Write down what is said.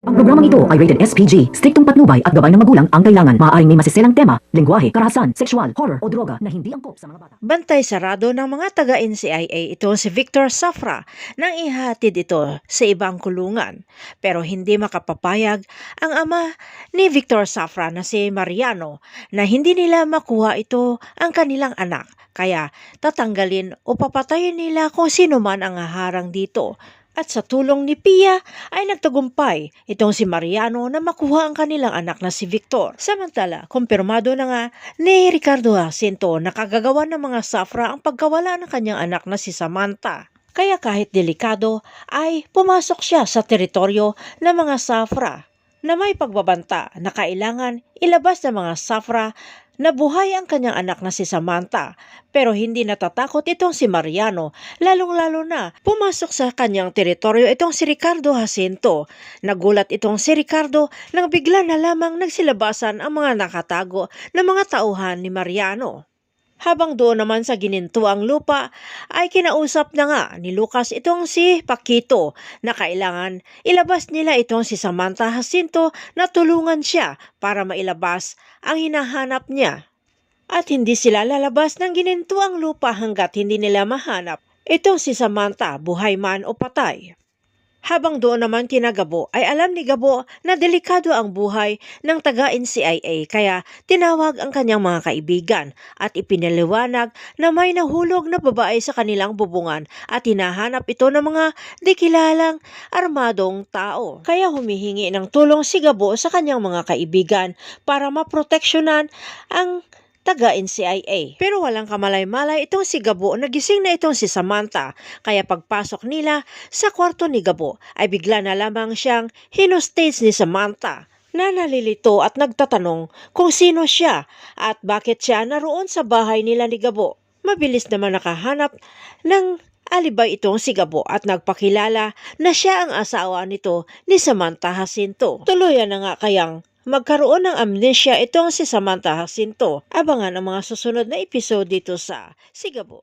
Ang programang ito ay rated SPG, striktong patnubay at gabay ng magulang ang kailangan. Maaaring may masiselang tema, lengguwahe, karahasan, sexual, horror o droga na hindi angkop sa mga bata. Bantay sarado ng mga taga-NCIA ito si Victor Safra nang ihatid ito sa ibang kulungan. Pero hindi makapapayag ang ama ni Victor Safra na si Mariano na hindi nila makuha ito ang kanilang anak. Kaya tatanggalin o papatayin nila kung sino man ang haharang dito. At sa tulong ni Pia ay nagtagumpay itong si Mariano na makuha ang kanilang anak na si Victor. Samantala, kumpirmado na nga ni Ricardo Jacinto na kagagawa ng mga Safra ang pagkawala ng kanyang anak na si Samantha. Kaya kahit delikado ay pumasok siya sa teritoryo ng mga Safra na may pagbabanta na kailangan ilabas ng mga Safra na buhay ang kanyang anak na si Samantha. Pero hindi natatakot itong si Mariano, lalong-lalo na pumasok sa kanyang teritoryo itong si Ricardo Jacinto. Nagulat itong si Ricardo nang bigla na lamang nagsilabasan ang mga nakatago na mga tauhan ni Mariano. Habang doon naman sa ginintuang lupa ay kinausap na nga ni Lucas itong si Paquito na kailangan ilabas nila itong si Samantha Jacinto na tulungan siya para mailabas ang hinahanap niya. At hindi sila lalabas ng ginintuang lupa hanggat hindi nila mahanap itong si Samantha, buhay man o patay. Habang doon naman kina Gabo ay alam ni Gabo na delikado ang buhay ng taga-NCIA kaya tinawag ang kanyang mga kaibigan at ipinaliwanag na may nahulog na babae sa kanilang bubungan at hinahanap ito ng mga di kilalang armadong tao. Kaya humihingi ng tulong si Gabo sa kanyang mga kaibigan para maproteksyonan ang taga-NCIA. Pero walang kamalay-malay itong si Gabo, nagising na itong si Samantha. Kaya pagpasok nila sa kwarto ni Gabo ay bigla na lamang siyang hinostage ni Samantha na nalilito at nagtatanong kung sino siya at bakit siya naroon sa bahay nila ni Gabo. Mabilis naman nakahanap ng alibay itong si Gabo at nagpakilala na siya ang asawa nito ni Samantha Jacinto. Tuluyan na nga kayang magkaroon ng amnesia itong si Samantha Jacinto. Abangan ang mga susunod na episode dito sa Sigabo.